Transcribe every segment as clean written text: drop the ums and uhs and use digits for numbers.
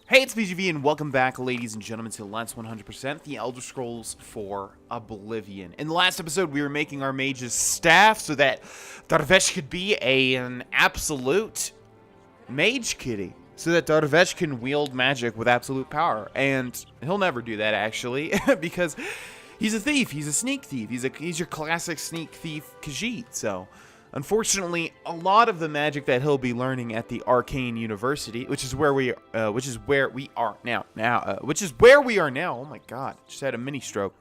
Hey, it's VGV, and welcome back, ladies and gentlemen, to Let's 100% The Elder Scrolls for Oblivion. In the last episode, we were making our mage's staff so that Dar'Vesh could be an absolute mage kitty, so that Dar'Vesh can wield magic with absolute power. And he'll never do that, actually, because he's a thief. He's a sneak thief. He's your classic sneak thief Khajiit, so... Unfortunately, a lot of the magic that he'll be learning at the Arcane University, which is where we are now. Oh my God, just had a mini stroke.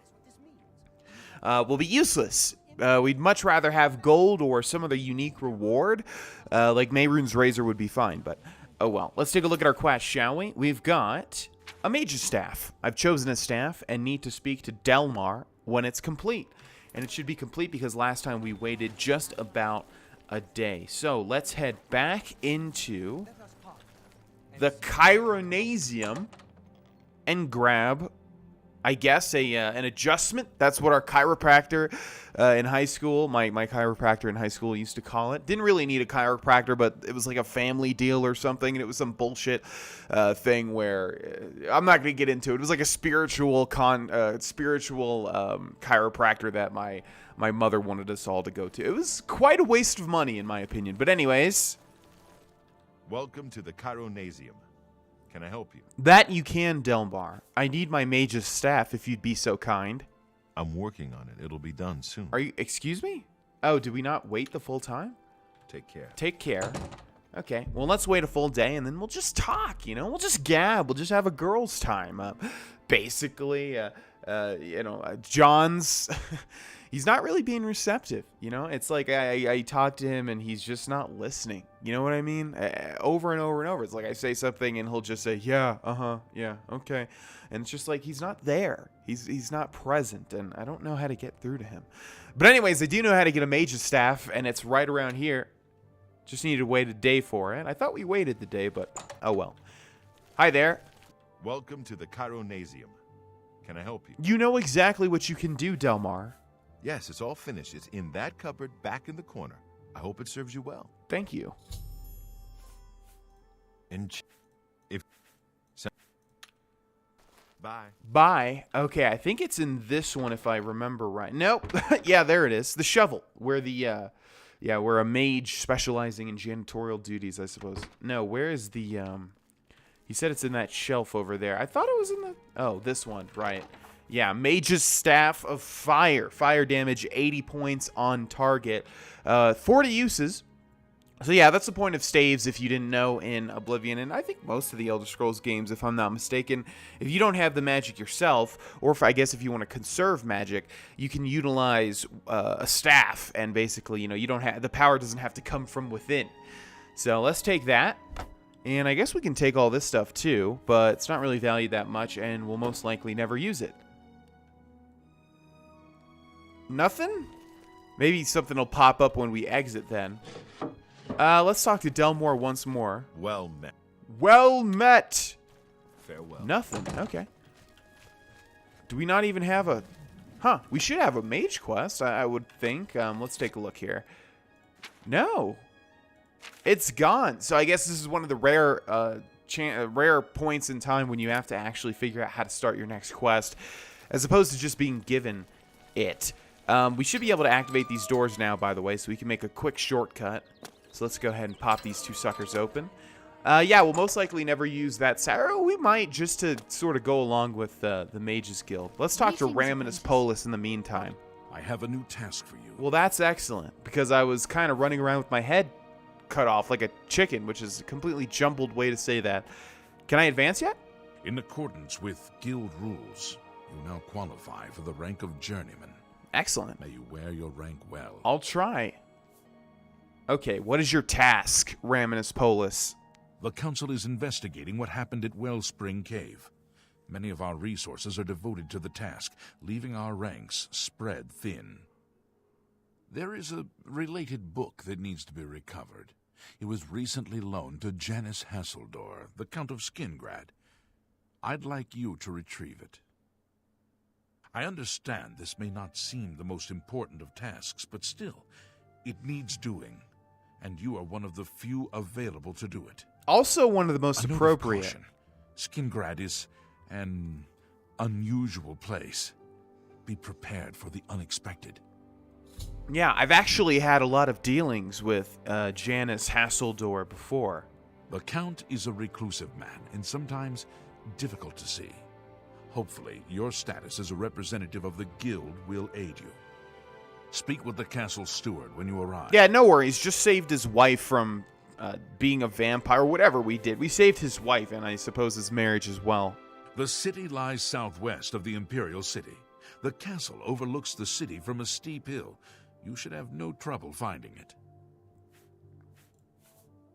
Will be useless. We'd much rather have gold or some other unique reward, like Mehrunes Razor would be fine. But oh well. Let's take a look at our quest, shall we? We've got a mage's staff. I've chosen a staff and need to speak to Delmar when it's complete. And it should be complete because last time we waited just about a day. So let's head back into the Chironasium and grab, I guess, an adjustment. That's what our chiropractor in high school, my chiropractor in high school used to call it. Didn't really need a chiropractor, but it was like a family deal or something, and it was some bullshit thing where I'm not going to get into it. It was like a spiritual chiropractor that my mother wanted us all to go to. It was quite a waste of money, in my opinion. But anyways, welcome to the Chironasium. Can I help you? That you can, Delmar. I need my mage's staff, if you'd be so kind. I'm working on it. It'll be done soon. Are you... Excuse me? Oh, did we not wait the full time? Take care. Take care. Okay, well, let's wait a full day, and then we'll just talk, you know? We'll just gab. We'll just have a girl's time. Basically, John's... He's not really being receptive, you know? It's like I talk to him, and he's just not listening. You know what I mean? Over and over and over. It's like I say something, and he'll just say, yeah, uh-huh, yeah, okay. And it's just like he's not there. He's not present, and I don't know how to get through to him. But anyways, I do know how to get a mage's staff, and it's right around here. Just needed to wait a day for it. I thought we waited the day, but oh well. Hi there. Welcome to the Chironasium. Can I help you? You know exactly what you can do, Delmar. Yes, it's all finished. It's in that cupboard back in the corner. I hope it serves you well. Thank you. Bye. Bye. Okay, I think it's in this one if I remember right. Nope. Yeah, there it is. The shovel, where where a mage specializing in janitorial duties, I suppose. No, where is the he said it's in that shelf over there. I thought it was in the... Oh, this one, right. Yeah, Mage's Staff of Fire. Fire damage, 80 points on target. 40 uses. So yeah, that's the point of staves if you didn't know in Oblivion. And I think most of the Elder Scrolls games, if I'm not mistaken, if you don't have the magic yourself, or if you want to conserve magic, you can utilize a staff. And basically, you don't have... The power doesn't have to come from within. So let's take that. And I guess we can take all this stuff too, but it's not really valued that much, and we'll most likely never use it. Nothing? Maybe something will pop up when we exit then. Let's talk to Delmar once more. Well met. Well met! Farewell. Nothing. Okay. Do we not even have a... Huh. We should have a mage quest, I would think. Let's take a look here. No. It's gone. So I guess this is one of the rare points in time when you have to actually figure out how to start your next quest, as opposed to just being given it. We should be able to activate these doors now, by the way, so we can make a quick shortcut. So let's go ahead and pop these two suckers open. Yeah, we'll most likely never use that. Or we might, just to sort of go along with the Mages Guild. Let's talk to Raminus Polis in the meantime. I have a new task for you. Well, that's excellent, because I was kind of running around with my head cut off like a chicken, which is a completely jumbled way to say that. Can I advance yet? In accordance with guild rules, you now qualify for the rank of journeyman. Excellent. May you wear your rank well. I'll try. Okay, what is your task, Raminus Polis? The council is investigating what happened at Wellspring Cave. Many of our resources are devoted to the task, leaving our ranks spread thin. There is a related book that needs to be recovered. It was recently loaned to Janice Hasseldor, the Count of Skingrad. I'd like you to retrieve it. I understand this may not seem the most important of tasks, but still, it needs doing, and you are one of the few available to do it. Also one of the most A note of appropriate. caution. Skingrad is an unusual place. Be prepared for the unexpected. Yeah, I've actually had a lot of dealings with Janice Hasseldor before. The Count is a reclusive man, and sometimes difficult to see. Hopefully, your status as a representative of the guild will aid you. Speak with the castle steward when you arrive. Yeah, no worries. Just saved his wife from being a vampire, whatever we did. We saved his wife, and I suppose his marriage as well. The city lies southwest of the Imperial City. The castle overlooks the city from a steep hill. You should have no trouble finding it.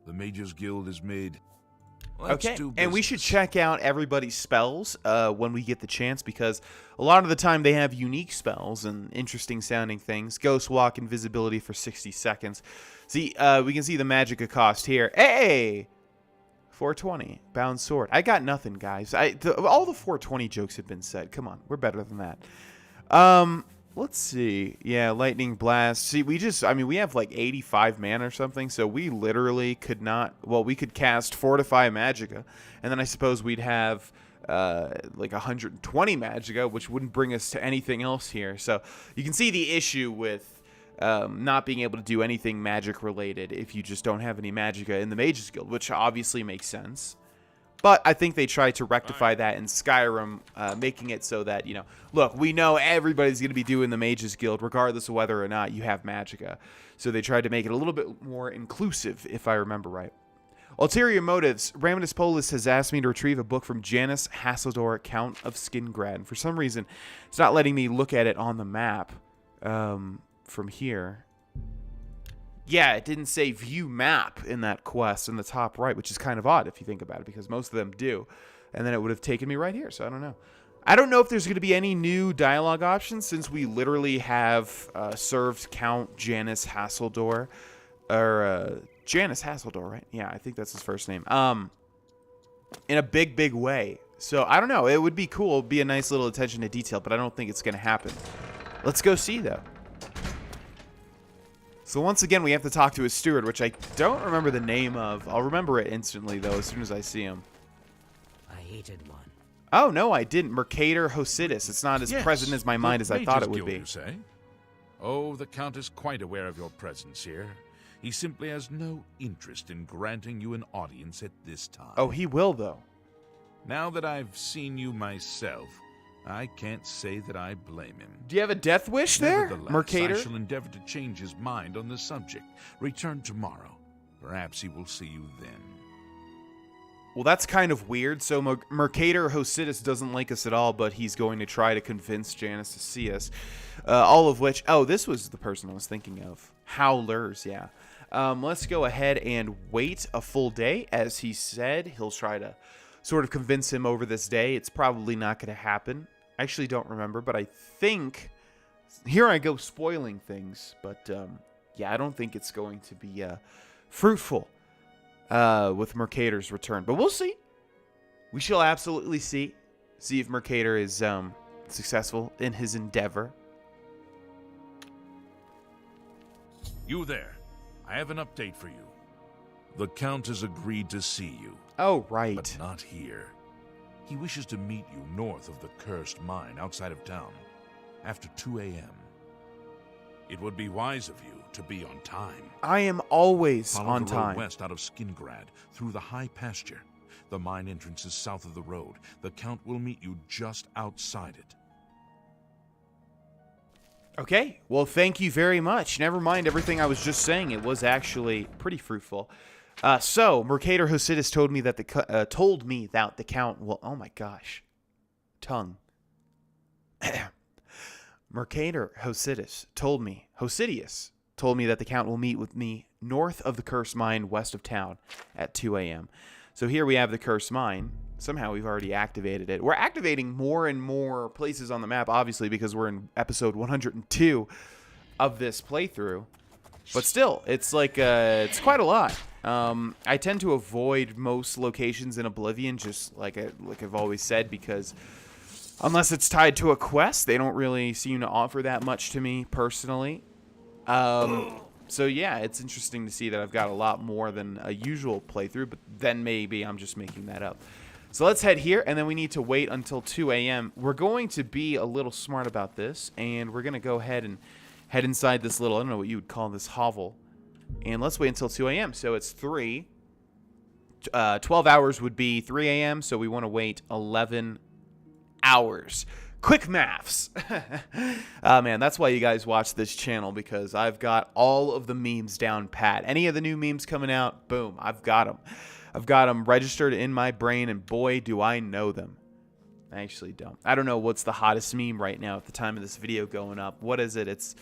The Mages Guild is made. Let's okay, do and we business. should check out everybody's spells when we get the chance, because a lot of the time they have unique spells and interesting sounding things. Ghost Walk, invisibility for 60 seconds. See, we can see the magicka cost here. Hey! 420. Bound sword. I got nothing, guys. All the 420 jokes have been said. Come on, we're better than that. Let's see. Yeah, lightning blast. See, we have like 85 mana or something, so we literally could not. Well, we could cast Fortify Magicka, and then I suppose we'd have like 120 Magicka, which wouldn't bring us to anything else here. So you can see the issue with not being able to do anything magic related if you just don't have any Magicka in the Mages Guild, which obviously makes sense. But I think they tried to rectify that in Skyrim, making it so that, look, we know everybody's going to be doing the Mages Guild, regardless of whether or not you have Magicka. So they tried to make it a little bit more inclusive, if I remember right. Ulterior motives. Ramidus Polis has asked me to retrieve a book from Janice Hasseldor, Count of Skingrad. And for some reason, it's not letting me look at it on the map from here. Yeah, it didn't say view map in that quest in the top right, which is kind of odd if you think about it, because most of them do. And then it would have taken me right here, so I don't know. I don't know if there's going to be any new dialogue options, since we literally have served Count Janice Hasseldor. Or Janice Hasseldor, right? Yeah, I think that's his first name. In a big, big way. So, I don't know. It would be cool. It would be a nice little attention to detail, but I don't think it's going to happen. Let's go see, though. So once again, we have to talk to his steward, which I don't remember the name of. I'll remember it instantly, though, as soon as I see him. I hated one. Oh, no, I didn't. Mercator Hosidus. It's not as present as my mind as I thought it would be. You say? Oh, the Count is quite aware of your presence here. He simply has no interest in granting you an audience at this time. Oh, he will, though. Now that I've seen you myself, I can't say that I blame him. Do you have a death wish there, Mercator? I shall endeavor to change his mind on the subject. Return tomorrow. Perhaps he will see you then. Well, that's kind of weird. So Mercator Hosidus doesn't like us at all, but he's going to try to convince Janice to see us. All of which... Oh, this was the person I was thinking of. Howlers, yeah. Let's go ahead and wait a full day. As he said, he'll try to sort of convince him over this day. It's probably not going to happen. I actually don't remember, but I think... Here I go spoiling things, but yeah, I don't think it's going to be fruitful with Mercator's return. But we'll see. We shall absolutely see. See if Mercator is successful in his endeavor. You there. I have an update for you. The Count has agreed to see you. Oh, right. But not here. He wishes to meet you north of the cursed mine outside of town, after 2 a.m. It would be wise of you to be on time. I am always Follow on the road time. west out of Skingrad, through the high pasture. The mine entrance is south of the road. The Count will meet you just outside it. Okay, well, thank you very much. Never mind everything I was just saying. It was actually pretty fruitful. So, Mercator Hosidus told me that the Count will... Oh my gosh. Tongue. Mercator Hosidus told me... Hosidius told me that the Count will meet with me north of the Cursed Mine, west of town, at 2 a.m. So here we have the Cursed Mine. Somehow we've already activated it. We're activating more and more places on the map, obviously, because we're in episode 102 of this playthrough. But still, it's like it's quite a lot. I tend to avoid most locations in Oblivion, just like I've always said, because unless it's tied to a quest, they don't really seem to offer that much to me personally. So yeah, it's interesting to see that I've got a lot more than a usual playthrough, but then maybe I'm just making that up. So let's head here, and then we need to wait until 2 a.m. We're going to be a little smart about this, and we're going to go ahead and head inside this little, I don't know what you would call this hovel. And let's wait until 2 a.m. So it's 3. 12 hours would be 3 a.m., so we want to wait 11 hours. Quick maths. Man, that's why you guys watch this channel, because I've got all of the memes down pat. Any of the new memes coming out, boom, I've got them. I've got them registered in my brain, and boy, do I know them. I actually don't. I don't know what's the hottest meme right now at the time of this video going up. What is it? It's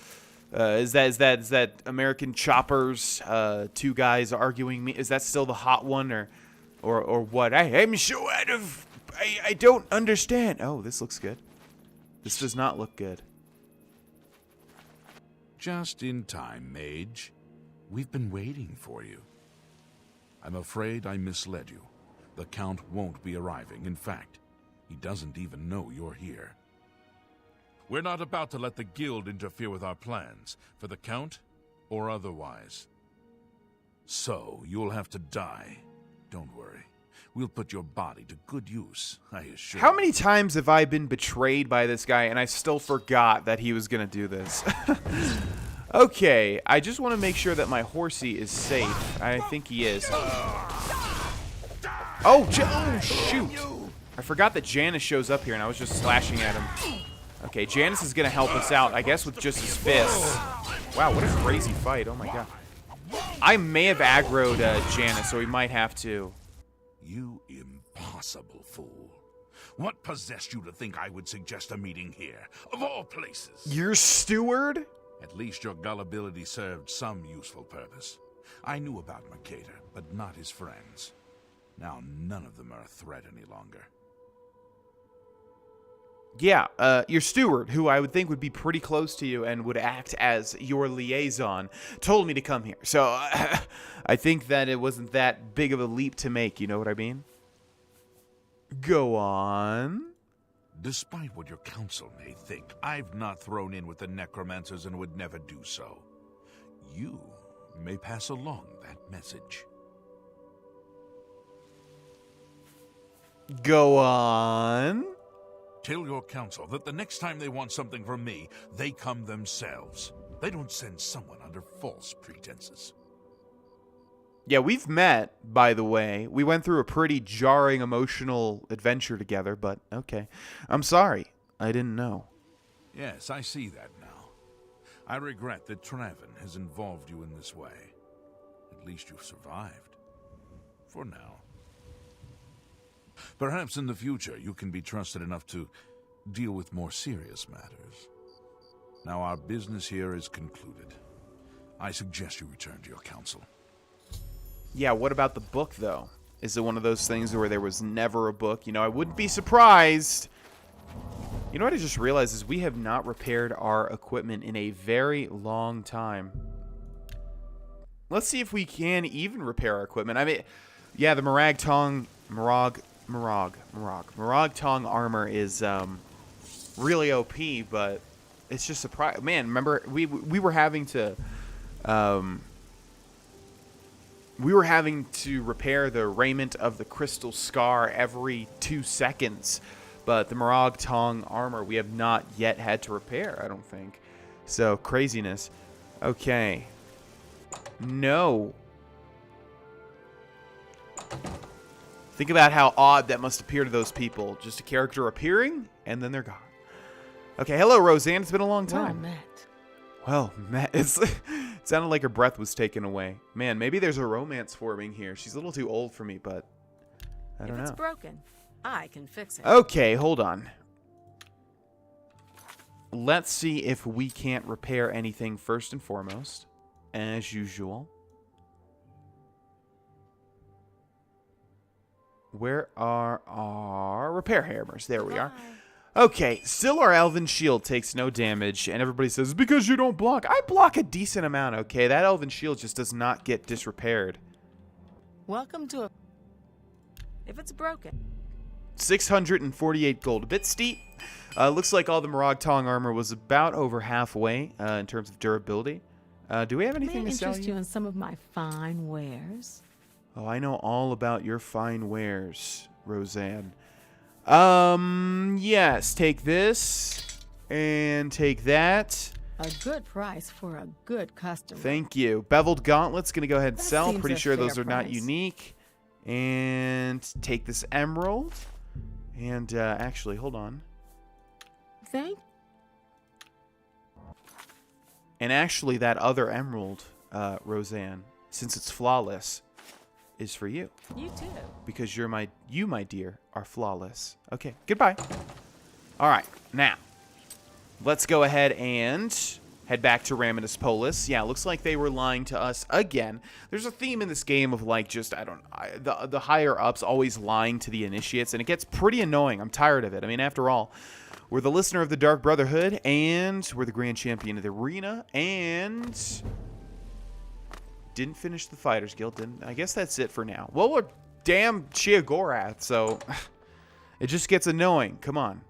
is that American Choppers? 2 guys arguing. Is that still the hot one, or what? I'm so out of. I don't understand. Oh, this looks good. This does not look good. Just in time, mage. We've been waiting for you. I'm afraid I misled you. The Count won't be arriving. In fact, he doesn't even know you're here. We're not about to let the Guild interfere with our plans, for the Count or otherwise. So, you'll have to die. Don't worry. We'll put your body to good use, I assure you. How many times have I been betrayed by this guy and I still forgot that he was going to do this? Okay, I just want to make sure that my horsey is safe. I think he is. Oh, shoot. I forgot that Janice shows up here and I was just slashing at him. Okay, Janice is going to help us out, I guess, with just his fists. Wow, what a crazy fight. Oh, my God. I may have aggroed Janice, so we might have to. You impossible fool. What possessed you to think I would suggest a meeting here, of all places? Your steward? At least your gullibility served some useful purpose. I knew about Mercator, but not his friends. Now none of them are a threat any longer. Yeah, your steward, who I would think would be pretty close to you and would act as your liaison, told me to come here. So I think that it wasn't that big of a leap to make, you know what I mean? Go on. Despite what your council may think, I've not thrown in with the necromancers and would never do so. You may pass along that message. Go on. Tell your council that the next time they want something from me, they come themselves. They don't send someone under false pretenses. Yeah, we've met, by the way. We went through a pretty jarring emotional adventure together, but okay. I'm sorry. I didn't know. Yes, I see that now. I regret that Traven has involved you in this way. At least you've survived. For now. Perhaps in the future you can be trusted enough to deal with more serious matters. Now our business here is concluded. I suggest you return to your council. Yeah, what about the book, though? Is it one of those things where there was never a book? You know, I wouldn't be surprised. You know what I just realized is we have not repaired our equipment in a very long time. Let's see if we can even repair our equipment. I mean, yeah, the Morag Tong armor is really OP, but it's just surprising. Man, remember we were having to repair the raiment of the crystal scar every 2 seconds, but the Morag Tong armor we have not yet had to repair, I don't think. So, craziness. Okay. No. Think about how odd that must appear to those people. Just a character appearing, and then they're gone. Okay, hello, Roseanne. It's been a long time. Well, Matt, it sounded like her breath was taken away. Man, maybe there's a romance forming here. She's a little too old for me, but I don't know. If it's broken, I can fix it. Okay, hold on. Let's see if we can't repair anything first and foremost, as usual. Where are our repair hammers? There we are. Okay, still our Elven Shield takes no damage, and everybody says, because you don't block. I block a decent amount, okay? That Elven Shield just does not get disrepaired. Welcome to a... If it's broken. 648 gold. A bit steep. Looks like all the Morag Tong armor was about over halfway in terms of durability. Do we have anything to sell interest you in some of my fine wares? Oh, I know all about your fine wares. Roseanne. Yes, take this and take that. A good price for a good customer. Thank you. Beveled gauntlets, gonna go ahead and That sell. seems Pretty a sure those fair are not price. unique. And take this emerald. And actually, hold on. Thank And actually, that other emerald, Roseanne, since it's flawless, is for you. you too. Because you, my dear, are flawless. Okay, goodbye. All right, now, let's go ahead and head back to Ramidus Polis. Yeah, looks like they were lying to us again. There's a theme in this game of, like, just, I don't know, the higher-ups always lying to the initiates, and it gets pretty annoying. I'm tired of it. I mean, after all, we're the listener of the Dark Brotherhood, and we're the Grand Champion of the Arena, and didn't finish the Fighters Guild. Didn't. I guess that's it for now. Well, we're damn Sheogorath, so it just gets annoying. Come on.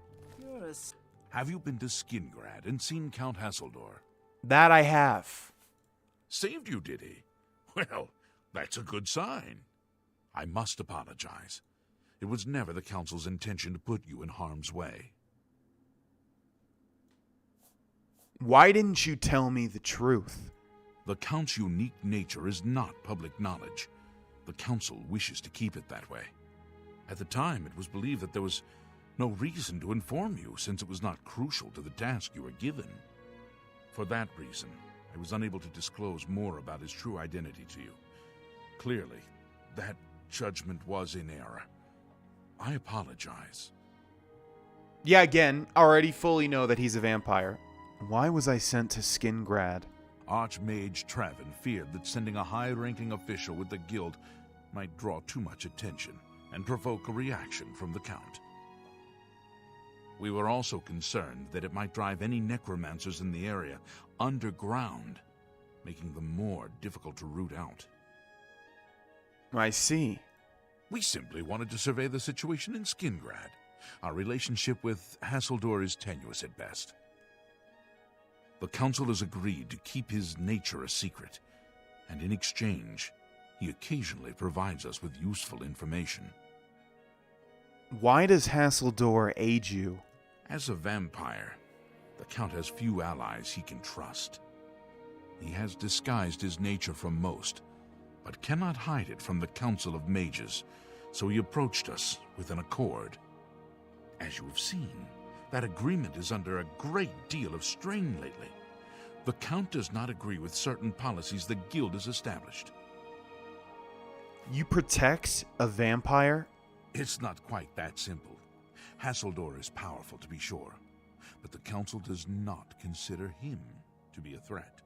Have you been to Skingrad and seen Count Hasseldor? That I have. Saved you, did he? Well, that's a good sign. I must apologize. It was never the Council's intention to put you in harm's way. Why didn't you tell me the truth? The Count's unique nature is not public knowledge. The Council wishes to keep it that way. At the time, it was believed that there was no reason to inform you, since it was not crucial to the task you were given. For that reason, I was unable to disclose more about his true identity to you. Clearly, that judgment was in error. I apologize. Yeah, again, already fully know that he's a vampire. Why was I sent to Skingrad? Archmage Travin feared that sending a high-ranking official with the guild might draw too much attention and provoke a reaction from the Count. We were also concerned that it might drive any necromancers in the area underground, making them more difficult to root out. I see. We simply wanted to survey the situation in Skingrad. Our relationship with Hasseldor is tenuous at best. The Council has agreed to keep his nature a secret, and in exchange, he occasionally provides us with useful information. Why does Hasseldor aid you? As a vampire, the Count has few allies he can trust. He has disguised his nature from most, but cannot hide it from the Council of Mages, so he approached us with an accord. As you have seen, that agreement is under a great deal of strain lately. The Count does not agree with certain policies the Guild has established. You protect a vampire? It's not quite that simple. Hasseldor is powerful, to be sure, but the Council does not consider him to be a threat.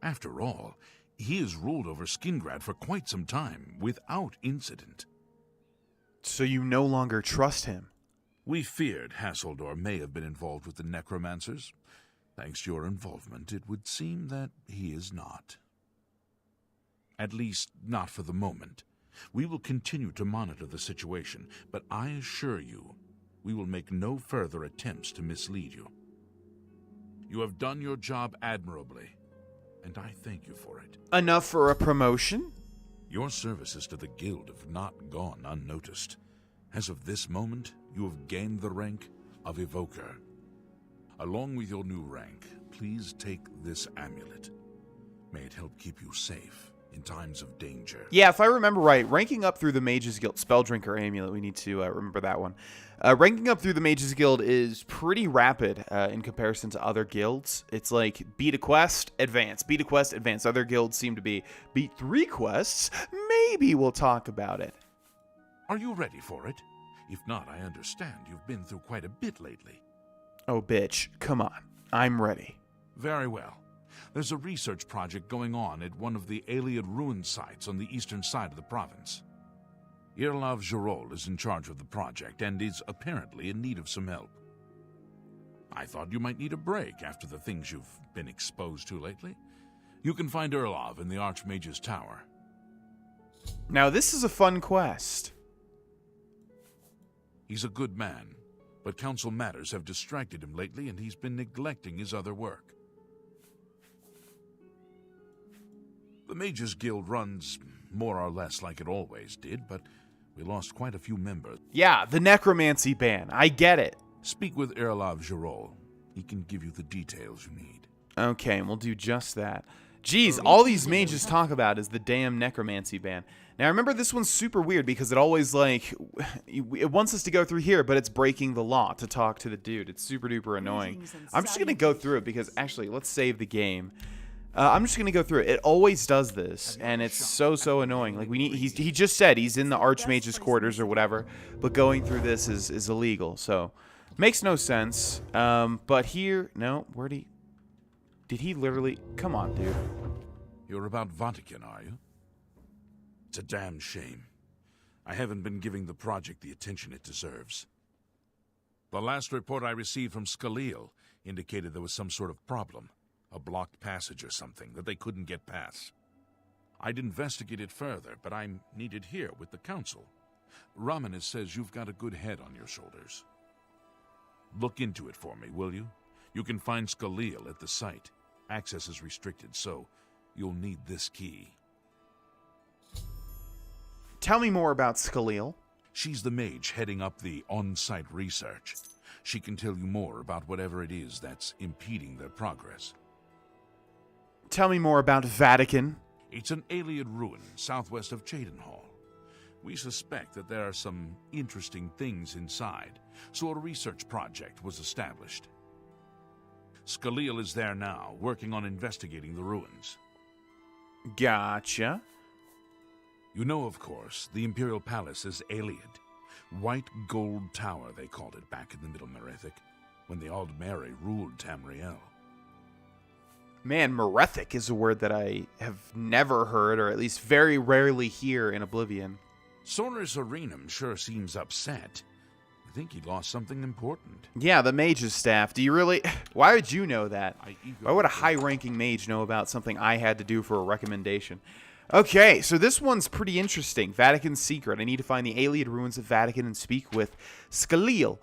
After all, he has ruled over Skingrad for quite some time, without incident. So you no longer trust him? We feared Hasseldor may have been involved with the necromancers. Thanks to your involvement, it would seem that he is not. At least, not for the moment. We will continue to monitor the situation, but I assure you, we will make no further attempts to mislead you. You have done your job admirably, and I thank you for it. Enough for a promotion? Your services to the Guild have not gone unnoticed. As of this moment, you have gained the rank of Evoker. Along with your new rank, please take this amulet. May it help keep you safe in times of danger. Yeah, if I remember right, ranking up through the Mages Guild, Spelldrinker Amulet, we need to remember that one. Ranking up through the Mages Guild is pretty rapid in comparison to other guilds. It's like beat a quest, advance, beat a quest, advance. Other guilds seem to be beat 3 quests, maybe we'll talk about it. Are you ready for it? If not, I understand you've been through quite a bit lately. Oh, bitch, come on. I'm ready. Very well. There's a research project going on at one of the Aliad ruin sites on the eastern side of the province. Irlav Jarol is in charge of the project and is apparently in need of some help. I thought you might need a break after the things you've been exposed to lately. You can find Irlav in the Archmage's Tower. Now, this is a fun quest. He's a good man, but council matters have distracted him lately and he's been neglecting his other work. The Mages Guild runs more or less like it always did, but We lost quite a few members. Yeah, the necromancy ban. I get it. Speak with Vatitriolic. He can give you the details you need. Okay, we'll do just that. Jeez, all these mages talk about is the damn necromancy ban. Now, remember, this one's super weird because it always, like, it wants us to go through here, but it's breaking the law to talk to the dude. It's super duper annoying. I'm just going to go through it because, actually, let's save the game. I'm just going to go through it. It always does this, and it's so annoying. Like, he just said he's in the Archmage's quarters or whatever, but going through this is illegal, so makes no sense. But here, no, did he literally, come on, dude. You're about Vatican, are you? It's a damn shame. I haven't been giving the project the attention it deserves. The last report I received from Skalil indicated there was some sort of problem. A blocked passage or something that they couldn't get past. I'd investigate it further, but I'm needed here with the council. Ramanis says you've got a good head on your shoulders. Look into it for me, will you? You can find Skalil at the site. Access is restricted, so you'll need this key. Tell me more about Skalil. She's the mage heading up the on-site research. She can tell you more about whatever it is that's impeding their progress. Tell me more about Vatican. It's an Ayleid ruin southwest of Cheydinhall. We suspect that there are some interesting things inside, so a research project was established. Skalil is there now, working on investigating the ruins. Gotcha. You know, of course, the Imperial Palace is Ayleid. White Gold Tower, they called it back in the Middle Merethic, when the Aldmeri ruled Tamriel. Man, Merethic is a word that I have never heard, or at least very rarely hear in Oblivion. Sonorous Arenum sure seems upset. I think he lost something important. Yeah, the mage's staff. Do you really... Why would you know that? Why would a high-ranking mage know about something I had to do for a recommendation? Okay, so this one's pretty interesting. Vatican's secret. I need to find the Ayleid ruins of Vatican and speak with Skalil.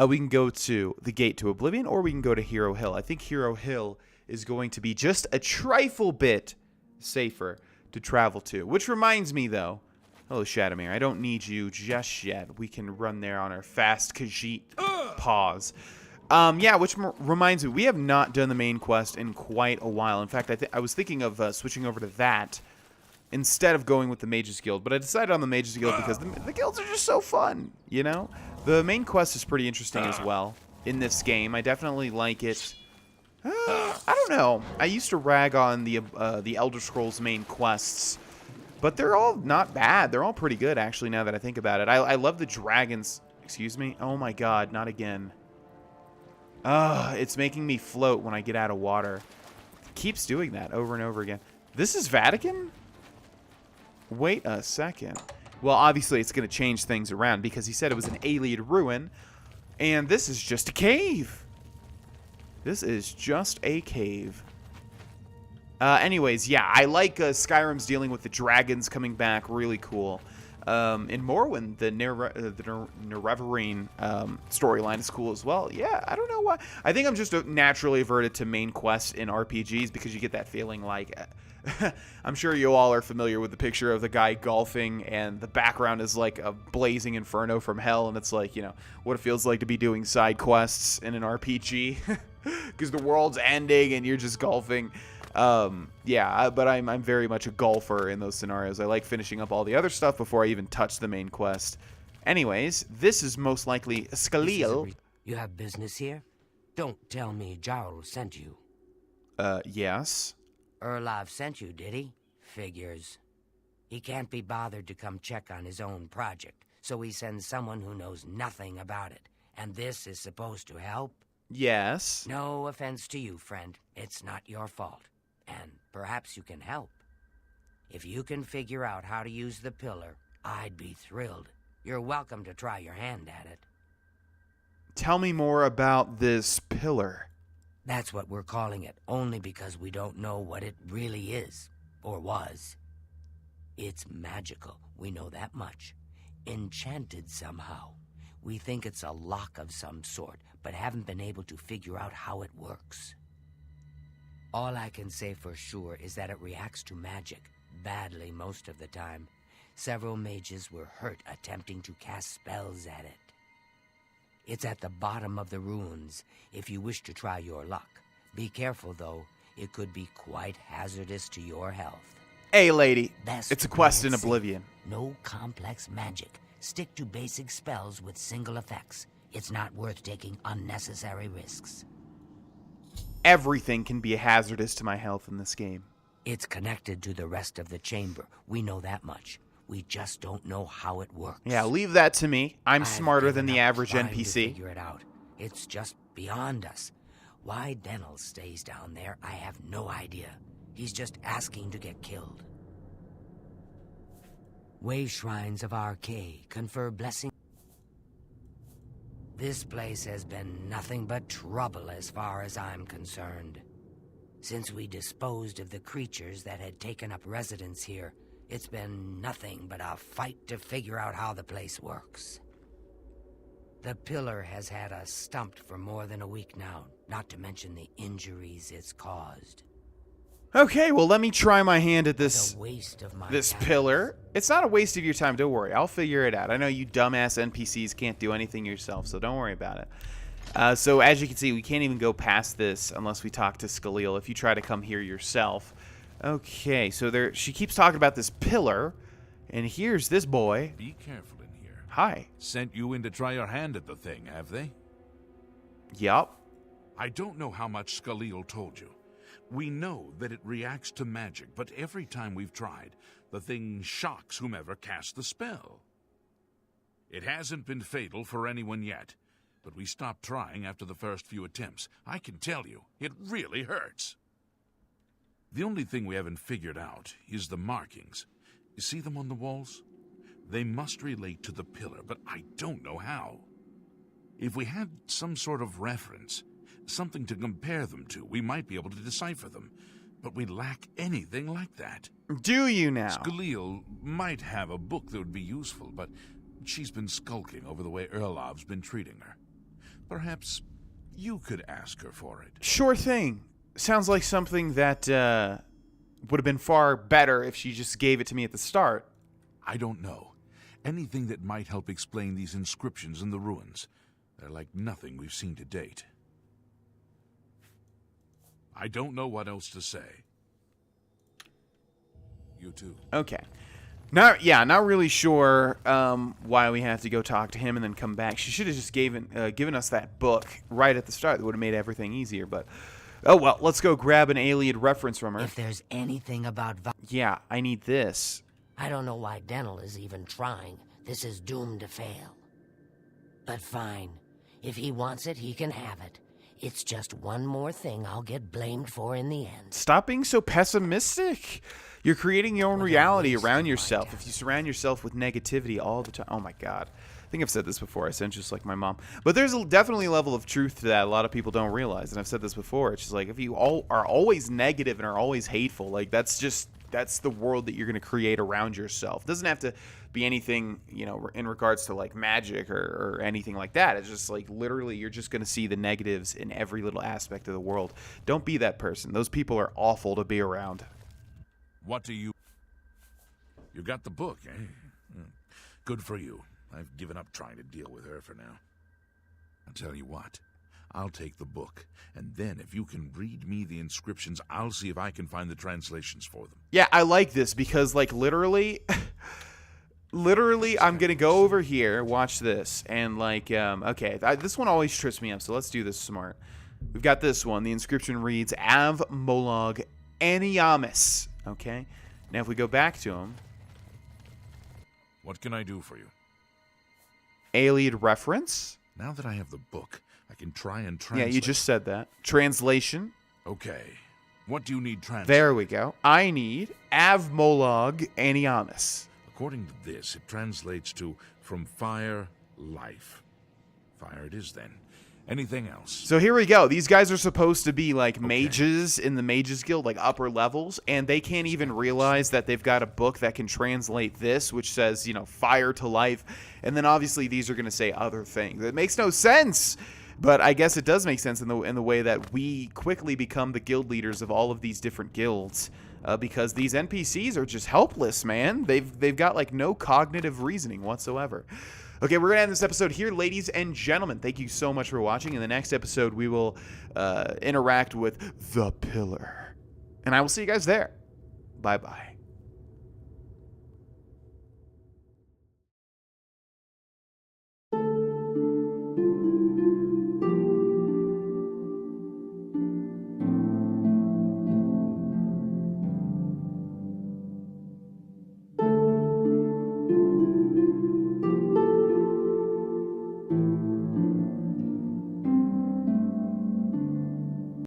We can go to the Gate to Oblivion, or we can go to Hero Hill. I think Hero Hill is going to be just a trifle bit safer to travel to. Which reminds me, though... Hello, Shadowmere. I don't need you just yet. We can run there on our fast Khajiit pause. Yeah, which reminds me, we have not done the main quest in quite a while. In fact, I was thinking of switching over to that instead of going with the Mages Guild. But I decided on the Mages Guild because the guilds are just so fun, you know? The main quest is pretty interesting as well in this game. I definitely like it. I don't know. I used to rag on the Elder Scrolls main quests, but they're all not bad. They're all pretty good, actually, now that I think about it. I love the dragons. Excuse me? Oh, my God. Not again. It's making me float when I get out of water. It keeps doing that over and over again. This is Vatican? Wait a second. Well, obviously, it's going to change things around because he said it was an Ayleid ruin, and this is just a cave. This is just a cave. Anyways, yeah, I like Skyrim's dealing with the dragons coming back. Really cool. In Morrowind, the Nerevarine storyline is cool as well. Yeah, I don't know why. I think I'm just naturally averted to main quests in RPGs because you get that feeling like... I'm sure you all are familiar with the picture of the guy golfing and the background is like a blazing inferno from hell, and it's like, you know, what it feels like to be doing side quests in an RPG because the world's ending and you're just golfing. Yeah, but I'm very much a golfer in those scenarios. I like finishing up all the other stuff before I even touch the main quest. Anyways, this is most likely Skalil. You have business here? Don't tell me Jarl sent you. Yes. Erlav sent you, did he? Figures. He can't be bothered to come check on his own project, so he sends someone who knows nothing about it. And this is supposed to help? Yes. No offense to you, friend. It's not your fault. And perhaps you can help. If you can figure out how to use the pillar, I'd be thrilled. You're welcome to try your hand at it. Tell me more about this pillar. That's what we're calling it, only because we don't know what it really is, or was. It's magical, we know that much. Enchanted somehow. We think it's a lock of some sort, but haven't been able to figure out how it works. All I can say for sure is that it reacts to magic, badly most of the time. Several mages were hurt attempting to cast spells at it. It's at the bottom of the ruins if you wish to try your luck. Be careful, though. It could be quite hazardous to your health. Hey, lady. Best It's a quest in play it safe. Oblivion. No complex magic. Stick to basic spells with single effects. It's not worth taking unnecessary risks. Everything can be hazardous to my health in this game. It's connected to the rest of the chamber. We know that much. We just don't know how it works. Yeah, leave that to me. I'm I've smarter than given the up average trying to NPC. figure it out. It's just beyond us. Why Denel stays down there, I have no idea. He's just asking to get killed. Wave shrines of Arcane confer blessing. This place has been nothing but trouble as far as I'm concerned. Since we disposed of the creatures that had taken up residence here, it's been nothing but a fight to figure out how the place works. The pillar has had us stumped for more than a week now, not to mention the injuries it's caused. Okay, well, let me try my hand at It's this a waste of my this talents. pillar. It's not a waste of your time. Don't worry. I'll figure it out. I know you dumbass NPCs can't do anything yourself, so don't worry about it. So as you can see, we can't even go past this unless we talk to Skalil. If you try to come here yourself. Okay, so she keeps talking about this pillar, and here's this boy. Be careful in here. Hi. Sent you in to try your hand at the thing, have they? Yup. I don't know how much Skalil told you. We know that it reacts to magic, but every time we've tried, the thing shocks whomever cast the spell. It hasn't been fatal for anyone yet, but we stopped trying after the first few attempts. I can tell you, it really hurts. The only thing we haven't figured out is the markings. You see them on the walls? They must relate to the pillar, but I don't know how. If we had some sort of reference, something to compare them to, we might be able to decipher them. But we lack anything like that. Do you now? Skalil might have a book that would be useful, but she's been skulking over the way Erlov's been treating her. Perhaps you could ask her for it. Sure thing. Sounds like something that would have been far better if she just gave it to me at the start. I don't know. Anything that might help explain these inscriptions in the ruins. They're like nothing we've seen to date. I don't know what else to say. You too. Okay. Not really sure why we have to go talk to him and then come back. She should have just given us that book right at the start. That would have made everything easier, but... Oh, well, let's go grab an alien reference from her. If there's anything about Yeah, I need this. I don't know why Denel is even trying. This is doomed to fail. But fine. If he wants it, he can have it. It's just one more thing I'll get blamed for in the end. Stop being so pessimistic. You're creating your own What a reality waste around of my yourself. time. If you surround yourself with negativity all the time. Oh, my God. I think I've said this before. I sound just like my mom. But there's definitely a level of truth to that a lot of people don't realize. And I've said this before. It's just like if you all are always negative and are always hateful, like that's the world that you're going to create around yourself. It doesn't have to be anything, in regards to like magic or anything like that. It's just like literally you're just going to see the negatives in every little aspect of the world. Don't be that person. Those people are awful to be around. What do you... You got the book, eh? Good for you. I've given up trying to deal with her for now. I'll tell you what. I'll take the book, and then if you can read me the inscriptions, I'll see if I can find the translations for them. Yeah, I like this because, like, literally, I'm going to go over here, watch this, and, like, okay, this one always trips me up, so let's do this smart. We've got this one. The inscription reads, Av Molog Eniamis, okay? Now, if we go back to him, What can I do for you? alien reference. Now that I have the book, I can try and translate. Yeah, you just said that. Translation. Okay. What do you need translated? There we go. I need Av Molog Eniamis. According to this, it translates to from fire, life. Fire it is then. Anything else? So here we go. These guys are supposed to be like mages in the Mages Guild, like upper levels, and they can't even realize that they've got a book that can translate this, which says, fire to life. And then obviously these are going to say other things. It makes no sense. But I guess it does make sense in the way that we quickly become the guild leaders of all of these different guilds. because these NPCs are just helpless, man. They've got like no cognitive reasoning whatsoever. Okay, we're gonna end this episode here, ladies and gentlemen. Thank you so much for watching. In the next episode, we will interact with the Pillar, and I will see you guys there. Bye bye.